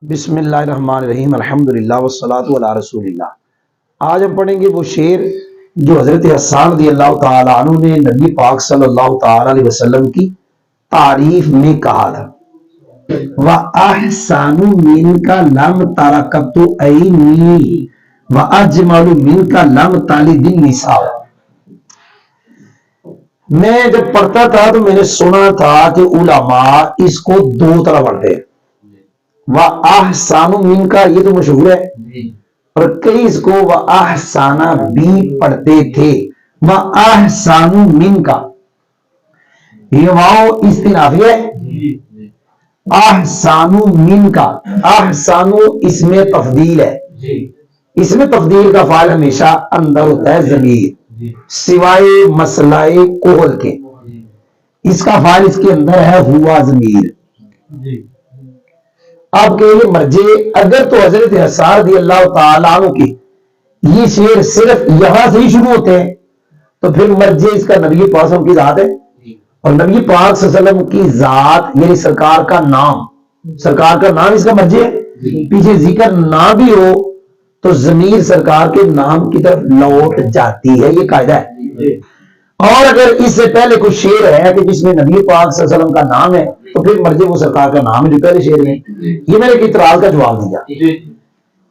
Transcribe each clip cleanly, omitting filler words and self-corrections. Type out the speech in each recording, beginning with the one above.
بسم اللہ الرحمن الرحیم، الحمدللہ والصلاۃ علی رسول اللہ۔ آج ہم پڑھیں گے وہ شعر جو حضرت حسان رضی اللہ تعالی عنہ نے نبی پاک صلی اللہ تعالی علیہ وسلم کی تعریف میں کہا تھا۔ وَأَحْسَنُ مِنْكَ لَمْ تَرَكَبْتُ عَيْنِي وَأَجْمَلُ مِنْكَ لَمْ تَلِدِ النِّسَاءُ۔ میں جب پڑھتا تھا تو میں نے سنا تھا کہ علماء اس کو دو طرح پڑھتے ہیں۔ وَأَحْسَنُ مِنْكَ یہ تو مشہور ہے، اور کئی اس کو وَأَحْسَنَ بھی پڑھتے تھے۔ وَأَحْسَنُ مِنْكَ یہ واو استنافی ہے۔ احسان منکا، احسان اسم تفضیل ہے۔ اسم تفضیل کا فاعل ہمیشہ اندر ہوتا ہے ضمیر، سوائے مسئلہ قول کے۔ اس کا فاعل اس کے اندر ہے ہوا ضمیر۔ آپ کے لیے مرجع اگر تو حضرت حسان رضی اللہ تعالیٰ عنہ کی یہ شعر صرف یہاں سے ہی شروع ہوتے ہیں تو پھر مرجع اس کا نبی پاک صلی اللہ علیہ وسلم کی ذات ہے، اور نبی پاک صلی اللہ علیہ وسلم کی ذات یعنی سرکار کا نام اس کا مرجع ہے۔ پیچھے ذکر نہ بھی ہو تو ضمیر سرکار کے نام کی طرف لوٹ جاتی ہے، یہ قاعدہ ہے۔ اور اگر اس سے پہلے کوئی شعر ہے کہ جس میں نبی پاک صلی اللہ علیہ وسلم کا نام ہے تو پھر مرجع وہ سرکار کا نام ہے جو پہلے شعر میں۔ یہ میں نے ایک اعتراض کا جواب دیا۔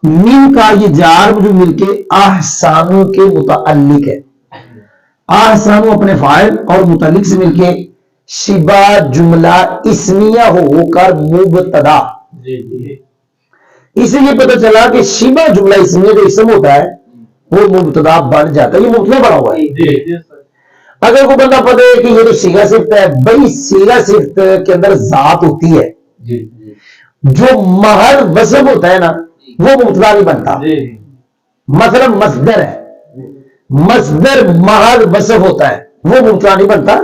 من کا یہ جار جو مل کے احسانوں کے متعلق ہے، احسانوں اپنے فاعل اور متعلق سے مل کے شبہ جملہ اسمیہ ہو کر مبتدا، اس سے یہ پتہ چلا کہ شبہ جملہ اسمیہ جو اسم ہوتا ہے وہ مبتدا بن جاتا ہے، یہ مبتدا بنا ہوا ہے۔ اگر کوئی بندہ پتہ ہے کہ یہ جو صیغہ صفت ہے، بھائی صیغہ صفت کے اندر ذات ہوتی ہے، جو محض وصف ہوتا ہے نا وہ مبتدا نہیں بنتا۔ مثلا مصدر ہے، مصدر محض وصف ہوتا ہے وہ مبتدا نہیں بنتا،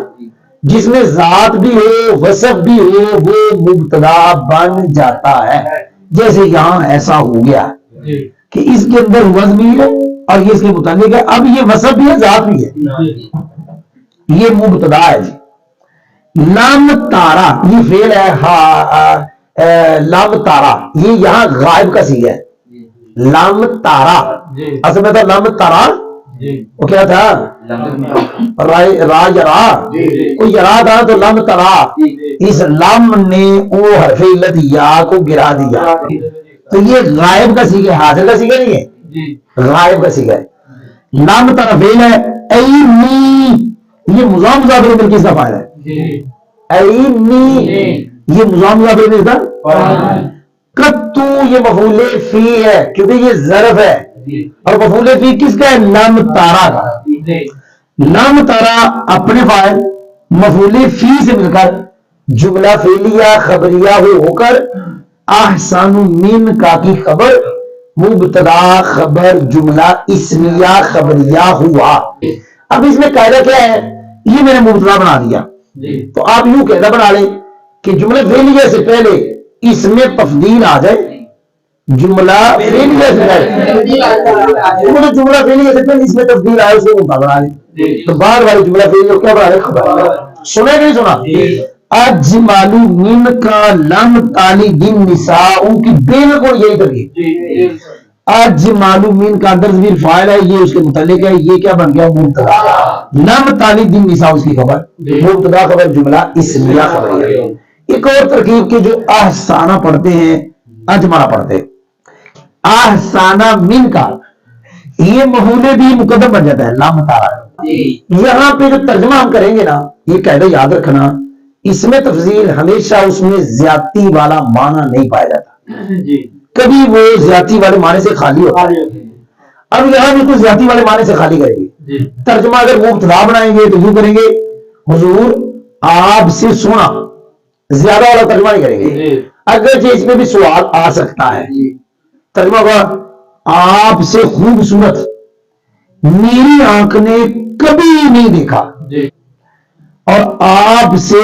جس میں ذات بھی ہو وصف بھی ہو وہ مبتدا بن جاتا ہے۔ جیسے یہاں ایسا ہو گیا کہ اس کے اندر وزن بھی ہے اور یہ اس کے متعلق ہے، اب یہ وصف بھی ہے ذات بھی ہے، یہ مبتدا ہے جی۔ لام تارا یہ فعل ہے، لام تارا یہ یہاں غائب کا صیغہ ہے۔ لام تارا اصل میں تھا لام تارا، وہ کیا تھا را یرا، کوئی یرا تھا تو لام تارا، اس لام نے وہ حرف علت یا کو گرا دیا، تو یہ غائب کا صیغہ ہے، حاضر کا صیغہ نہیں ہے، غائب کا صیغہ ہے۔ لام تارا فعل ہے، اینی یہ مضاف مضاف الیہ کس کا فاعل ہے؟ اینی یہ مضاف مضاف الیہ کا قطو یہ مفعول فی ہے کیونکہ یہ ظرف ہے، اور مفعول فی کس کا ہے؟ لام تارا کا۔ لام تارا اپنے فاعل مفعول فی سے مل کر جملہ فعلیہ خبریہ ہو کر احسان من کا کی خبر مبتدا خبر جملہ اسمیہ خبریہ ہوا۔ اب اس میں قاعدہ کیا ہے؟ یہ میں نے مبتدا بنا دیا تو آپ یوں قاعدہ بنا لیں کہ جملہ فعلیہ سے پہلے اس میں تفضیل آ جائے، جملہ فعلیہ سے پہلے جملہ فعلیہ سے پہلے اس میں تفضیل آئے، اس میں مبتدا بنا لیں، تو بعد والی جملہ فعلیہ کیا بنا لیں؟ خبر۔ سنے نہیں سنا؟ اجمل من کا لم تلد النساء کی بالکل یہی ترکیب۔ اجمل من کا اندر ضمیر فاعل ہے، یہ اس کے متعلق ہے، یہ کیا بن گیا؟ مبتدا۔ لم تلد النساء اس کی خبر، مبتدا خبر جملہ اسمیہ خبریہ۔ ایک اور ترکیب کی جو احسانہ پڑھتے ہیں اجملہ پڑھتے ہیں، احسانہ من کا یہ مفعول بھی مقدم بن جاتا ہے لام تارا۔ یہاں پہ جو ترجمہ ہم کریں گے نا، یہ قاعدہ یاد رکھنا، اس میں تفضیل ہمیشہ اس میں زیادتی والا معنی نہیں پایا جاتا، کبھی وہ زیادتی والے معنی سے خالی ہوتا ہے۔ اب یہاں بھی تو زیادتی والے معنی سے خالی کریں گے، ترجمہ اگر مبتدا بنائیں گے تو یوں کریں گے حضور آپ سے سونا، زیادہ والا ترجمہ نہیں کریں گے، اگرچہ اس میں بھی سوال آ سکتا ہے، ترجمہ ہوگا آپ سے خوبصورت میری آنکھ نے کبھی نہیں دیکھا، اور آپ سے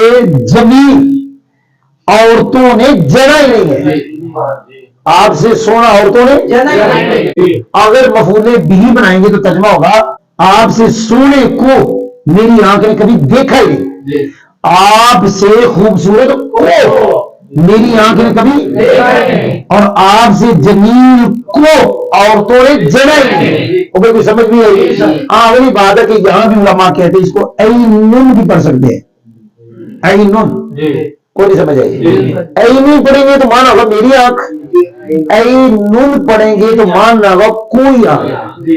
جمیل عورتوں نے جنا ہی نہیں ہے۔ آپ سے سونا عورتوں نے جنا ہی نہیں۔ اگر مفعول بھی بنائیں گے تو ترجمہ ہوگا آپ سے سونے کو میری آنکھ نے کبھی دیکھا ہی نہیں، آپ سے خوبصورت کو میری آنکھ نے کبھی اور آپ سے جمیل کو عورتوں نے جنا ہی نہیں. کوئی سمجھ نہیں آئی. اگلی بات ہے کہ یہاں بھی علماء کہتے ہیں اس کو عینن بھی پڑھ سکتے ہیں. عینن کوئی نہیں سمجھ آئی. عینن پڑھیں گے تو مانا ہوگا میری آنکھ. عینن پڑھیں گے تو مانا ہوگا کوئی آنکھ.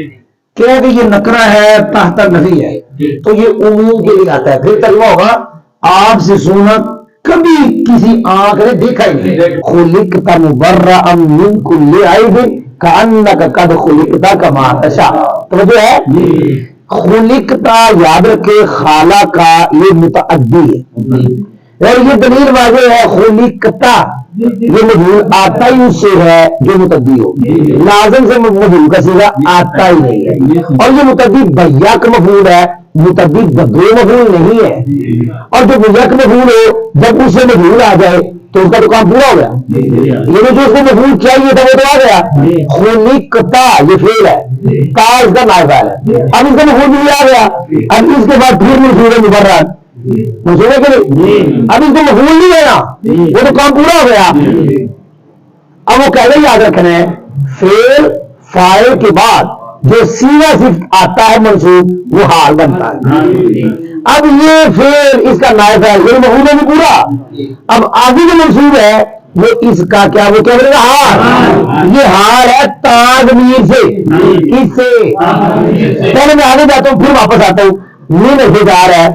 کیا کہ یہ نکرہ ہے تحت نفی ہے تو یہ عموم کے لیے آتا ہے. پھر ترجمہ ہوگا آپ سے سونا کبھی کسی آنکھ نے دیکھا ہی نہیں. خلقت مبرأ من کل عیب کأنک قد خلقت کما تشاء. توجہ ہے. خلقتا یاد رکھے خالہ کا یہ متعدی ہے اور یہ دلیل واضح ہے. خلقتا یہ مفعول آتا ہی اس سے ہے جو متعدی ہو. لازم سے مفعول کا صیغہ آتا ہی نہیں ہے اور یہ متعدی بیک مفعول ہے. متعدی بدو مفعول نہیں ہے. اور جو بیک مفعول ہو جب اس سے مفعول آ جائے تو اس کا تو کام پورا ہو گیا. یہ جو اس کو مفعول چاہیے تھا وہ تو آ گیا. خلقتا یہ فعل ہے. تا اس کا نائب فاعل ہے. اب اس کا مفعول بھی آ گیا. اب اس کے بعد پھر مفعول مبرر مجھے کہ نہیں. اب اس کو مفعول نہیں دینا وہ تو کام پورا ہو گیا. اب وہ کہنا یاد رکھنا ہے فعل فاعل کے بعد جو سیدھا صرف آتا ہے منصوب وہ حال بنتا ہے. اب یہ فعل اس کا نائب ہے یہ مفعول ہے پورا. اب آگے جو منصوب ہے وہ اس کا کیا وہ کہہ رہے ہیں حال. یہ حال ہے تعمیر سے. کس سے پہلے میں آگے جاتا ہوں پھر واپس آتا ہوں. یہ نظردار ہے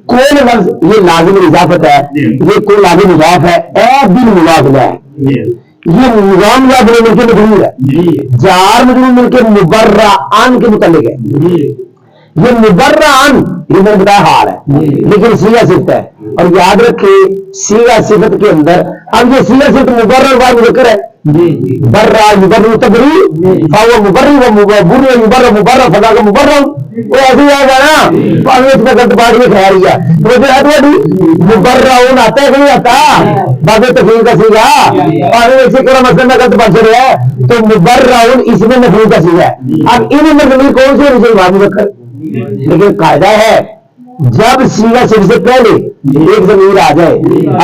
کون لفظ یہ لازم اضافت ہے. یہ کوئی لازم اضاف ہے اے بن مضاف ہے. یہ نظام یا بڑے مل کے مجرور ہے. جار مجرور مل کے مبرعن کے متعلق ہے. یہ مبرعن یہ میں نے بتایا حال ہے لیکن سیغہ صفت ہے. اور یاد رکھے سیغہ صفت کے اندر اب یہ سیغہ صفت مبرر و مذکر ہے. برا مبرر تبری فاو مبرر و مبرر مبرر مبرر فضا کا مبرر وہ ایسے ہی آگا نا. پانچ میں غلط بات میں خیال گیا تو جو ہے مبرر آتا ہے کہ نہیں آتا بعد تفصیل کا سیگا. اور ایسے کرا مسئلہ میں غلط بات رہا ہے تو مبرر اس میں مفعول کا سیگا ہے. اب ان میں ضمیر کون سی ہے بات مذکر. لیکن قاعدہ ہے جب سیغہ صفت سے پہلے ایک ضمیر آ جائے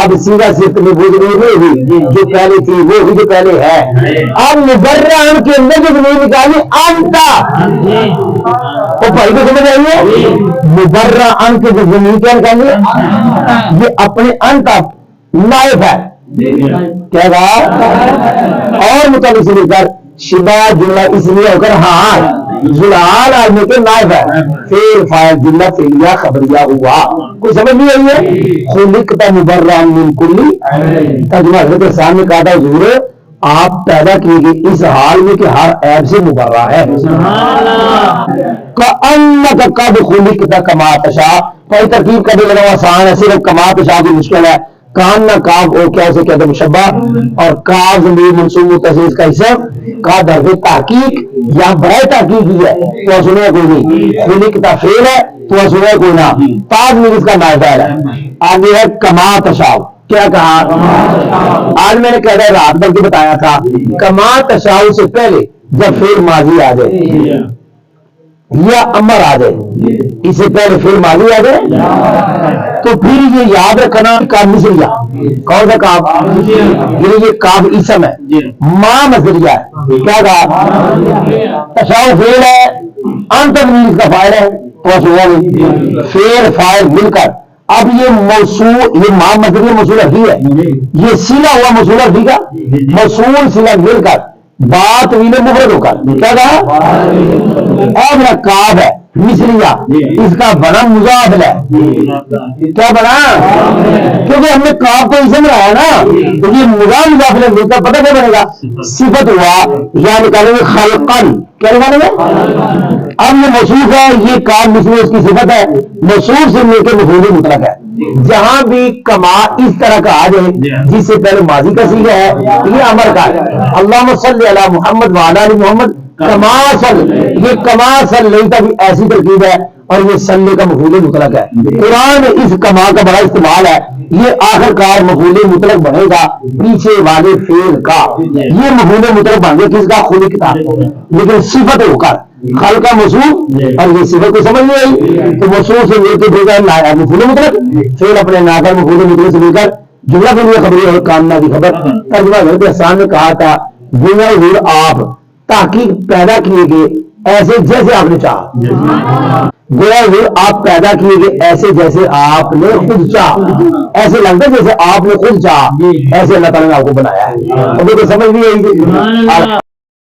اب سیغہ صفت میں وہ ضمیر نہیں ہوگی جو پہلے تھی وہ بھی جو پہلے ہے. اب مبرعن کے اندر جو ضمیر نکالی انتا تو بھائی کو سمجھ آئیے. مبرعن کے جو ضمیر کیا نکالیے یہ اپنے انتا نائب ہے کیا کہا اور متعلق سے لے کر شبہ جملہ اس لیے ہو کر ہاں زلال آدمی کے نائب ہے. پھر فاعل جملہ فعلیہ خبریہ ہوا. کوئی سمجھ نہیں آئی ہے. خلقت مبرأ من کل ترجمہ حضرت سامنے کہا تھا حضور آپ پیدا کیے گئے اس حال میں کہ ہر عیب سے مبرہ ہے. کأنک قد خلقت کما تشاء. کوئی ترکیب کا بھی لگا آسان ہے صرف کما تشاء کی مشکل ہے. کان نہ کاف او کیا اسے کہتے ہیں مشبہ اور کاف ضمیر منصوب متصل کا اسم کا درجہ تحقیق یا برائے تحقیق ہی ہے تو سنیا کوئی نہیں. خلقت فعل ہے تو سنیا کوئی نہ. تاج میں اس کا نائب فاعل ہے. آگے ہے کما تشاء. کیا کہا آج میں نے کہہ رہا رات بلکہ بتایا تھا کما تشاء سے پہلے جب فعل ماضی آ جائے یا امر آ جائے اس سے پہلے فعل ماضی آ جائے تو پھر یہ یاد رکھنا کام مصریہ کون سا کام یہ کام اسم ہے ماں مصریہ ہے. کیا کہا تشاء فعل ہے انت اس کا فاعل ہے تو فعل فاعل مل کر اب یہ موصول یہ ماں مصریہ موصول حقیقی ہے. یہ صلہ ہوا موصول حقیقی کا موصول صلہ مل کر بات ویلے مفرد ہو کر کیا کہا اور میرا کاف ہے مصریہ اس کا بنا مضاف ہے. کیا بنا کیونکہ ہم نے کاف کو اسم رہا نا تو یہ مضاف مضاف ہے ملتا پتہ کیا بنے گا صفت ہوا یا نکالیں گے خلقن. کیا نکالیں گے اب یہ موصوف ہے یہ کاف مصریہ اس کی صفت ہے موصوف سے مل کے مفعول مطلق ہے. جہاں بھی کما اس طرح کا آ جائے جس سے پہلے ماضی کا صیغہ ہے یہ امر کا ہے. اللہم صلی علی محمد وعلی آل محمد کما صل. یہ کما صل نہیں تھا ایسی ترکیب ہے اور یہ صلی کا مفعول مطلق ہے. قرآن میں اس کما کا بڑا استعمال ہے. یہ آخر کار مفعول مطلق بنے گا پیچھے والے فعل کا. یہ مفعول مطلق بن گیا کس کا خلقتا لیکن صفت ہو کر خل کا موصوف اور یہ صفت کو سمجھ نہیں آئی تو موصوف سے مل کے بھیجا مفعول مطلق فعل اپنے ناکر مفعول مطلق سے مل کر جملہ بنیا خبری اور کامنا کی خبر ترجمہ حضرت احسان نے کہا تھا گویا حضور آپ تحقیق پیدا کیے گئے ایسے جیسے آپ نے چاہا گویا حضور آپ پیدا کیے گئے ایسے جیسے آپ نے خود چاہا ایسے لگتا ہے جیسے آپ نے خود چاہا ایسے اللہ تعالیٰ نے آپ کو بنایا ہے. سمجھ نہیں آئی.